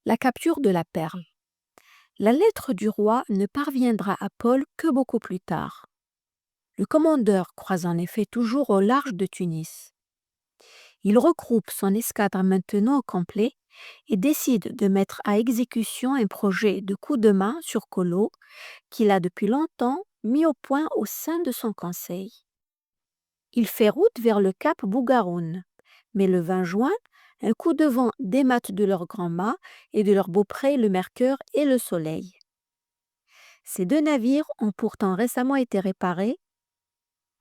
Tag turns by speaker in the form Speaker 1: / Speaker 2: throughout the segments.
Speaker 1: La capture de la perle. La lettre du roi ne parviendra à Paul que beaucoup plus tard. Le commandeur croise en effet toujours au large de Tunis. Il regroupe son escadre maintenant au complet et décide de mettre à exécution un projet de coup de main sur Colo qu'il a depuis longtemps mis au point au sein de son conseil. Il fait route vers le cap Bougaroun, mais le 20 juin, un coup de vent démate de leur grand mât et de leur beaupré le Mercure et le Soleil. Ces deux navires ont pourtant récemment été réparés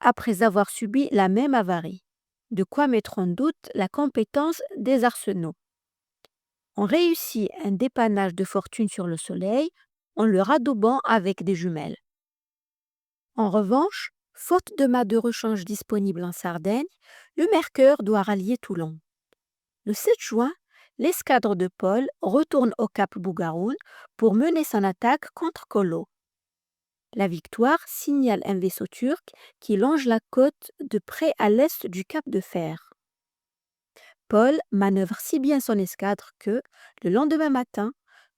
Speaker 1: après avoir subi la même avarie, de quoi mettre en doute la compétence des arsenaux. On réussit un dépannage de fortune sur le Soleil en le radoubant avec des jumelles. En revanche, faute de mâts de rechange disponibles en Sardaigne, le Mercure doit rallier Toulon. Le 7 juin, l'escadre de Paul retourne au cap Bougaroun pour mener son attaque contre Colo. La victoire signale un vaisseau turc qui longe la côte de près à l'est du cap de Fer. Paul manœuvre si bien son escadre que, le lendemain matin,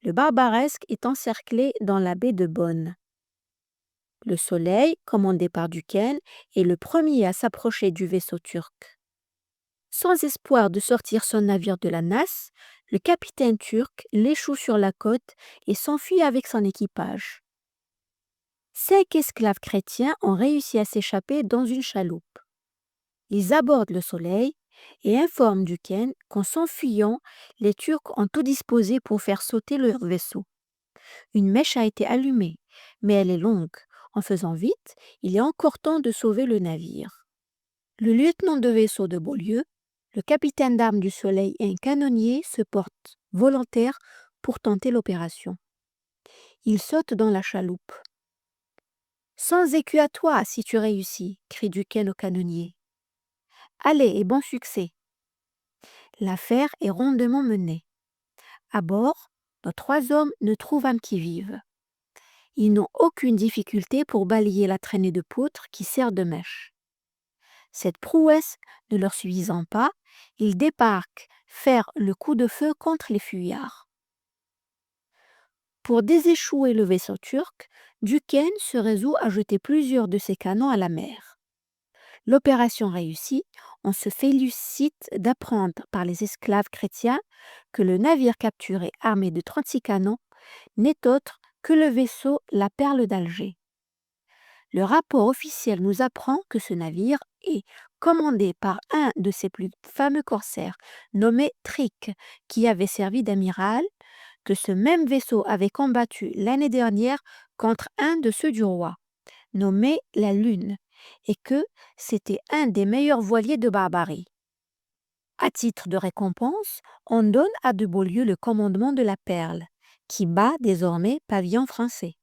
Speaker 1: le Barbaresque est encerclé dans la baie de Bonne. Le Soleil, commandé par Duquesne, est le premier à s'approcher du vaisseau turc. Sans espoir de sortir son navire de la nasse, le capitaine turc l'échoue sur la côte et s'enfuit avec son équipage. 5 esclaves chrétiens ont réussi à s'échapper dans une chaloupe. Ils abordent le Soleil et informent Duquesne qu'en s'enfuyant, les Turcs ont tout disposé pour faire sauter leur vaisseau. Une mèche a été allumée, mais elle est longue. En faisant vite, il est encore temps de sauver le navire. Le lieutenant de vaisseau de Beaulieu, le capitaine d'armes du Soleil et un canonnier se portent volontaires pour tenter l'opération. Ils sautent dans la chaloupe. « Sans écu à toi si tu réussis !» crie Duquesne au canonnier. « Allez et bon succès !» L'affaire est rondement menée. À bord, nos 3 hommes ne trouvent âme qui vive. Ils n'ont aucune difficulté pour balayer la traînée de poutres qui sert de mèche. Cette prouesse ne leur suffisant pas, ils débarquent faire le coup de feu contre les fuyards. Pour déséchouer le vaisseau turc, Duquesne se résout à jeter plusieurs de ses canons à la mer. L'opération réussit, on se félicite d'apprendre par les esclaves chrétiens que le navire capturé armé de 36 canons n'est autre que le vaisseau La Perle d'Alger. Le rapport officiel nous apprend que ce navire est commandé par un de ses plus fameux corsaires, nommé Trique, qui avait servi d'amiral, que ce même vaisseau avait combattu l'année dernière contre un de ceux du roi, nommé la Lune, et que c'était un des meilleurs voiliers de Barbarie. À titre de récompense, on donne à de Beaulieu le commandement de la Perle, qui bat désormais pavillon français.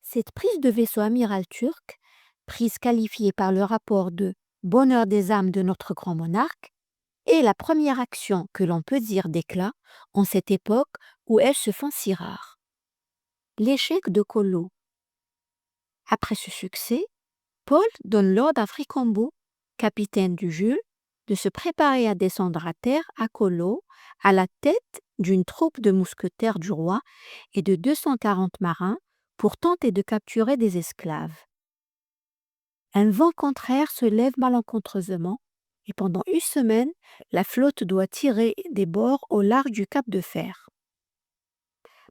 Speaker 1: Cette prise de vaisseau amiral turc, prise qualifiée par le rapport de bonheur des âmes de notre grand monarque, est la première action que l'on peut dire d'éclat en cette époque où elles se font si rares. L'échec de Colo. Après ce succès, Paul donne l'ordre à Fricambo, capitaine du Jules, de se préparer à descendre à terre à Colo à la tête d'une troupe de mousquetaires du roi et de 240 marins pour tenter de capturer des esclaves. Un vent contraire se lève malencontreusement et pendant une semaine, la flotte doit tirer des bords au large du cap de Fer.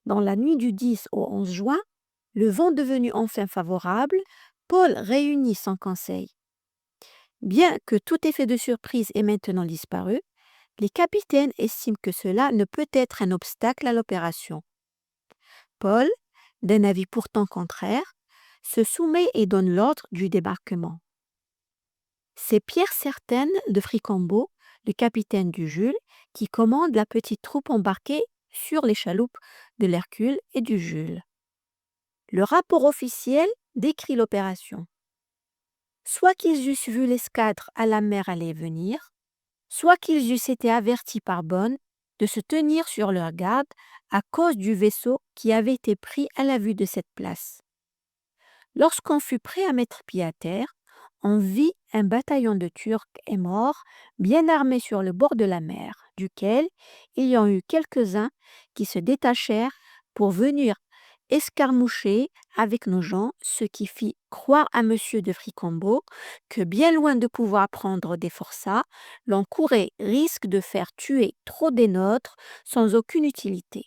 Speaker 1: Dans la nuit du 10 au 11 juin, le vent devenu enfin favorable, Paul réunit son conseil. Bien que tout effet de surprise ait maintenant disparu, les capitaines estiment que cela ne peut être un obstacle à l'opération. Paul, d'un avis pourtant contraire, se soumet et donne l'ordre du débarquement. C'est Pierre Certaine de Fricambo, le capitaine du Jules, qui commande la petite troupe embarquée sur les chaloupes de l'Hercule et du Jules. Le rapport officiel décrit l'opération. Soit qu'ils eussent vu l'escadre à la mer aller et venir, soit qu'ils eussent été avertis par Bonne de se tenir sur leur garde à cause du vaisseau qui avait été pris à la vue de cette place. Lorsqu'on fut prêt à mettre pied à terre, on vit un bataillon de Turcs et morts bien armés sur le bord de la mer, duquel il y en eut quelques-uns qui se détachèrent pour venir escarmoucher avec nos gens, ce qui fit croire à monsieur de Fricambault que bien loin de pouvoir prendre des forçats, l'on courait risque de faire tuer trop des nôtres sans aucune utilité.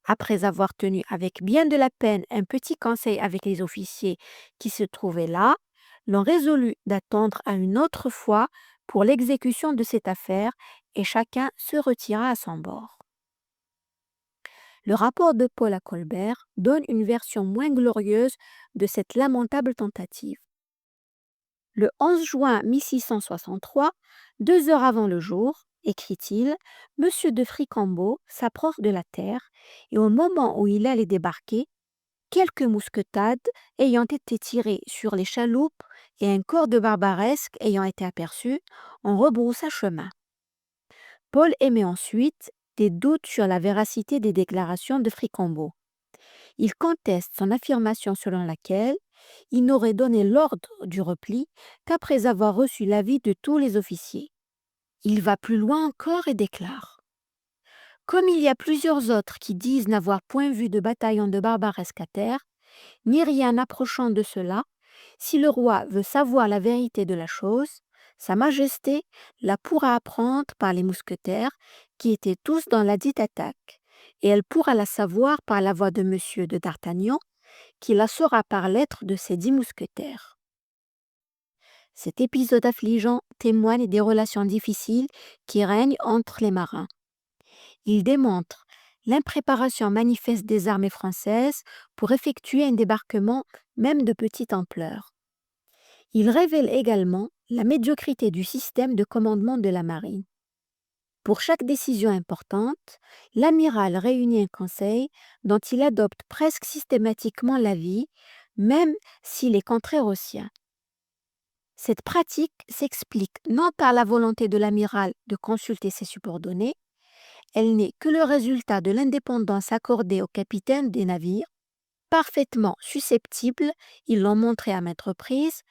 Speaker 1: Après avoir tenu avec bien de la peine un petit conseil avec les officiers qui se trouvaient là, l'on résolut d'attendre à une autre fois pour l'exécution de cette affaire et chacun se retira à son bord. Le rapport de Paul à Colbert donne une version moins glorieuse de cette lamentable tentative. Le 11 juin 1663, 2 heures avant le jour, écrit-il, Monsieur de Fricambault s'approche de la terre et au moment où il allait débarquer, quelques mousquetades ayant été tirées sur les chaloupes et un corps de barbaresque ayant été aperçu, on rebroussa chemin. Paul émet ensuite des doutes sur la véracité des déclarations de Fricambault. Il conteste son affirmation selon laquelle il n'aurait donné l'ordre du repli qu'après avoir reçu l'avis de tous les officiers. Il va plus loin encore et déclare: Comme il y a plusieurs autres qui disent n'avoir point vu de bataillon de barbaresques à terre, ni rien approchant de cela, si le roi veut savoir la vérité de la chose, Sa Majesté la pourra apprendre par les mousquetaires qui étaient tous dans la dite attaque, et elle pourra la savoir par la voix de monsieur de D'Artagnan, qui la saura par lettre de ses 10 mousquetaires. Cet épisode affligeant témoigne des relations difficiles qui règnent entre les marins. Il démontre l'impréparation manifeste des armées françaises pour effectuer un débarquement même de petite ampleur. Il révèle également la médiocrité du système de commandement de la marine. Pour chaque décision importante, l'amiral réunit un conseil dont il adopte presque systématiquement l'avis, même s'il est contraire au sien. Cette pratique s'explique non par la volonté de l'amiral de consulter ses subordonnés, elle n'est que le résultat de l'indépendance accordée aux capitaines des navires, parfaitement susceptibles, ils l'ont montré à maintes reprises,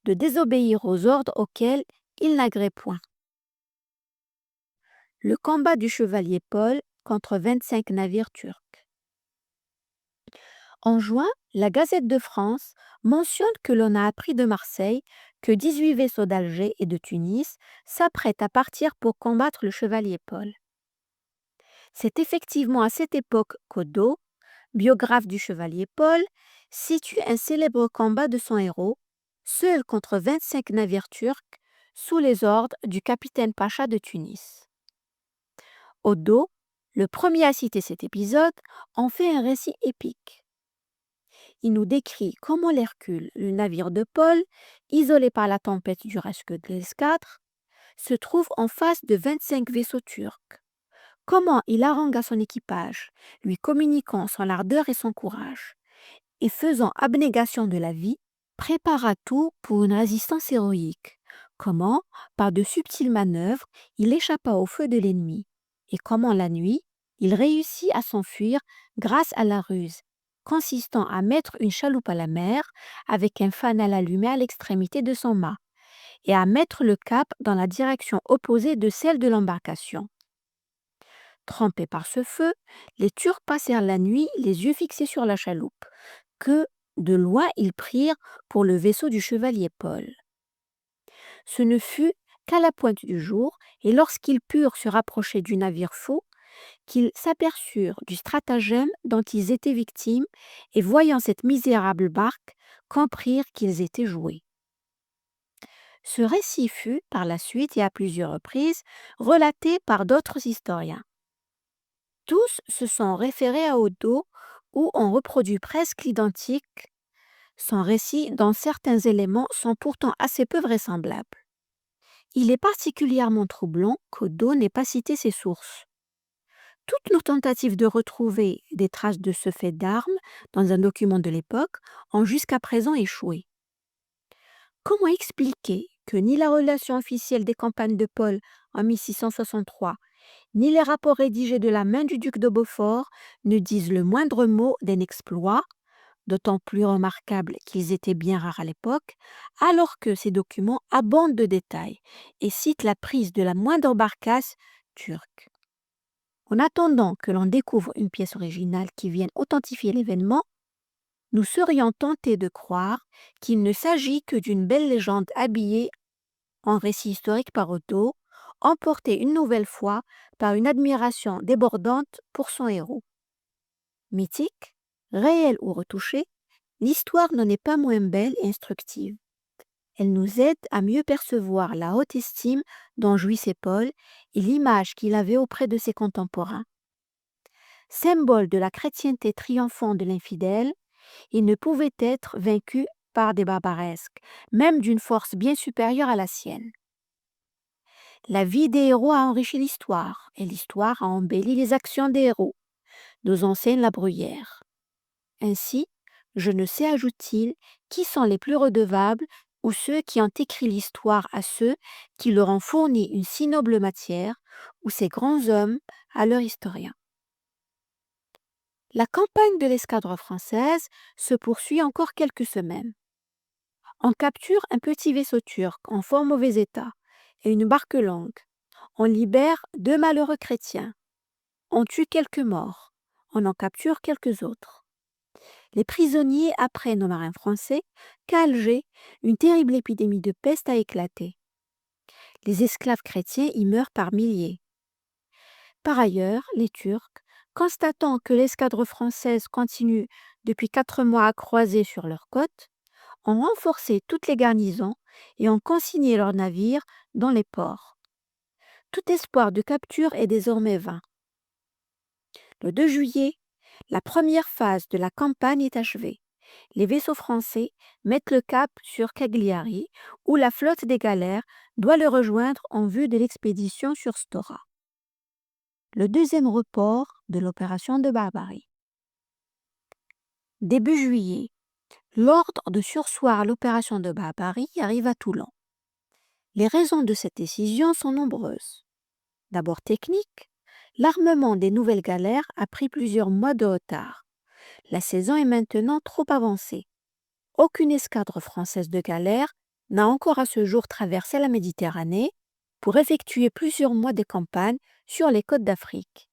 Speaker 1: de désobéir aux ordres auxquels ils n'agréent point. Le combat du chevalier Paul contre 25 navires turcs. En juin, la Gazette de France mentionne que l'on a appris de Marseille que 18 vaisseaux d'Alger et de Tunis s'apprêtent à partir pour combattre le chevalier Paul. C'est effectivement à cette époque qu'Odo, biographe du chevalier Paul, situe un célèbre combat de son héros, seul contre 25 navires turcs, sous les ordres du capitaine Pacha de Tunis. Odo, le premier à citer cet épisode, en fait un récit épique. Il nous décrit comment l'Hercule, le navire de Paul, isolé par la tempête du reste de l'escadre, se trouve en face de 25 vaisseaux turcs. Comment il harangua son équipage, lui communiquant son ardeur et son courage, et faisant abnégation de la vie, prépara tout pour une résistance héroïque. Comment, par de subtiles manœuvres, il échappa au feu de l'ennemi, et comment la nuit, il réussit à s'enfuir grâce à la ruse, consistant à mettre une chaloupe à la mer avec un fanal allumé à l'extrémité de son mât, et à mettre le cap dans la direction opposée de celle de l'embarcation. Trempés par ce feu, les Turcs passèrent la nuit les yeux fixés sur la chaloupe, que, de loin, ils prirent pour le vaisseau du chevalier Paul. Ce ne fut qu'à la pointe du jour, et lorsqu'ils purent se rapprocher du navire faux, qu'ils s'aperçurent du stratagème dont ils étaient victimes, et voyant cette misérable barque, comprirent qu'ils étaient joués. Ce récit fut, par la suite et à plusieurs reprises, relaté par d'autres historiens. Tous se sont référés à Odo, où on reproduit presque l'identique son récit dont certains éléments sont pourtant assez peu vraisemblables. Il est particulièrement troublant qu'Odo n'ait pas cité ses sources. Toutes nos tentatives de retrouver des traces de ce fait d'armes dans un document de l'époque ont jusqu'à présent échoué. Comment expliquer que ni la relation officielle des campagnes de Paul en 1663, ni les rapports rédigés de la main du duc de Beaufort ne disent le moindre mot d'un exploit, d'autant plus remarquable qu'ils étaient bien rares à l'époque, alors que ces documents abondent de détails et citent la prise de la moindre barcasse turque. En attendant que l'on découvre une pièce originale qui vienne authentifier l'événement, nous serions tentés de croire qu'il ne s'agit que d'une belle légende habillée en récit historique parodaux, emportée une nouvelle fois par une admiration débordante pour son héros. Mythique, réelle ou retouchée, l'histoire n'en est pas moins belle et instructive. Elle nous aide à mieux percevoir la haute estime dont jouissait Paul et l'image qu'il avait auprès de ses contemporains. Symbole de la chrétienté triomphant de l'infidèle, il ne pouvait être vaincu par des barbaresques, même d'une force bien supérieure à la sienne. La vie des héros a enrichi l'histoire, et l'histoire a embelli les actions des héros, nous enseigne la Bruyère. Ainsi, je ne sais, ajoute-t-il, qui sont les plus redevables ou ceux qui ont écrit l'histoire à ceux qui leur ont fourni une si noble matière, ou ces grands hommes à leurs historiens. La campagne de l'escadre française se poursuit encore quelques semaines. On capture un petit vaisseau turc en fort mauvais état et une barque longue. On libère 2 malheureux chrétiens. On tue quelques morts. On en capture quelques autres. Les prisonniers apprennent aux marins français qu'à Alger, une terrible épidémie de peste a éclaté. Les esclaves chrétiens y meurent par milliers. Par ailleurs, les Turcs, constatant que l'escadre française continue depuis 4 mois à croiser sur leurs côtes, ont renforcé toutes les garnisons et ont consigné leurs navires dans les ports. Tout espoir de capture est désormais vain. Le 2 juillet, la première phase de la campagne est achevée. Les vaisseaux français mettent le cap sur Cagliari, où la flotte des galères doit le rejoindre en vue de l'expédition sur Stora. Le deuxième report de l'opération de Barbarie. Début juillet, l'ordre de surseoir à l'opération de Barbarie arrive à Toulon. Les raisons de cette décision sont nombreuses. D'abord technique, l'armement des nouvelles galères a pris plusieurs mois de retard. La saison est maintenant trop avancée. Aucune escadre française de galères n'a encore à ce jour traversé la Méditerranée pour effectuer plusieurs mois de campagne sur les côtes d'Afrique.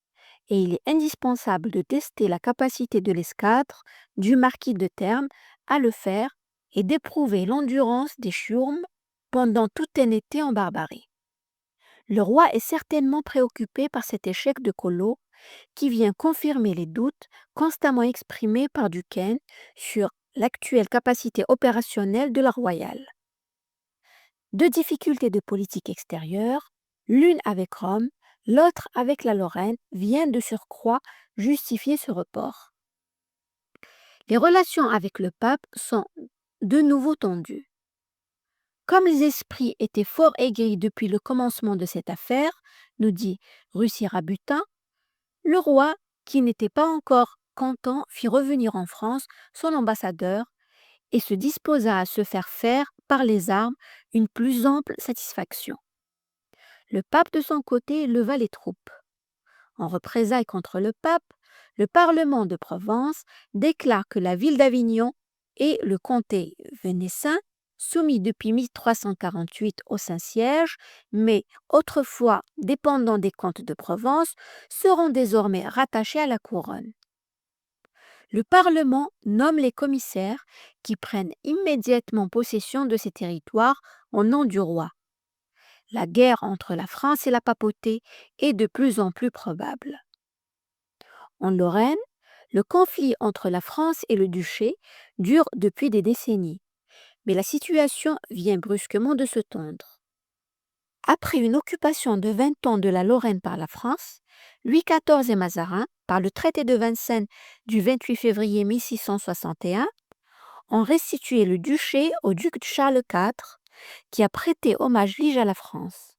Speaker 1: Et il est indispensable de tester la capacité de l'escadre du marquis de Termes à le faire et d'éprouver l'endurance des Chiourmes pendant tout un été en Barbarie. Le roi est certainement préoccupé par cet échec de Colo qui vient confirmer les doutes constamment exprimés par Duquesne sur l'actuelle capacité opérationnelle de la Royale. 2 difficultés de politique extérieure, l'une avec Rome, l'autre avec la Lorraine, viennent de surcroît justifier ce report. Les relations avec le pape sont de nouveau tendues. Comme les esprits étaient fort aigris depuis le commencement de cette affaire, nous dit Russie Rabutin, le roi, qui n'était pas encore content, fit revenir en France son ambassadeur et se disposa à se faire par les armes une plus ample satisfaction. Le pape de son côté leva les troupes. En représailles contre le pape, le Parlement de Provence déclare que la ville d'Avignon et le comté vénétien, soumis depuis 1348 au Saint-Siège, mais autrefois dépendants des comtes de Provence, seront désormais rattachés à la couronne. Le Parlement nomme les commissaires qui prennent immédiatement possession de ces territoires au nom du roi. La guerre entre la France et la papauté est de plus en plus probable. En Lorraine, le conflit entre la France et le duché dure depuis des décennies, mais la situation vient brusquement de se tendre. Après une occupation de 20 ans de la Lorraine par la France, Louis XIV et Mazarin, par le traité de Vincennes du 28 février 1661, ont restitué le duché au duc Charles IV, qui a prêté hommage lige à la France.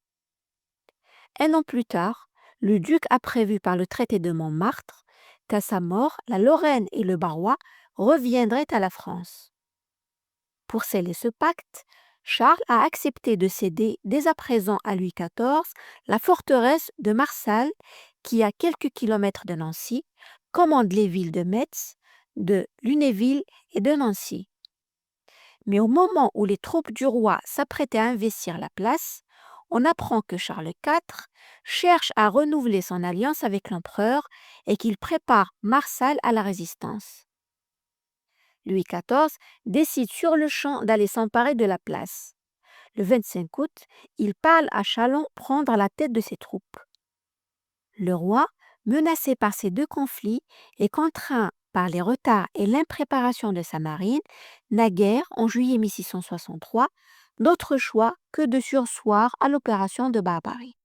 Speaker 1: 1 an plus tard, le duc a prévu par le traité de Montmartre qu'à sa mort, la Lorraine et le Barrois reviendraient à la France. Pour sceller ce pacte, Charles a accepté de céder dès à présent à Louis XIV la forteresse de Marsal, qui, à quelques kilomètres de Nancy, commande les villes de Metz, de Lunéville et de Nancy. Mais au moment où les troupes du roi s'apprêtaient à investir la place, on apprend que Charles IV cherche à renouveler son alliance avec l'empereur et qu'il prépare Marsal à la résistance. Louis XIV décide sur le champ d'aller s'emparer de la place. Le 25 août, il parle à Chalon prendre la tête de ses troupes. Le roi, menacé par ces deux conflits et contraint par les retards et l'impréparation de sa marine, n'a guère, en juillet 1663, d'autre choix que de surseoir à l'opération de barbarie.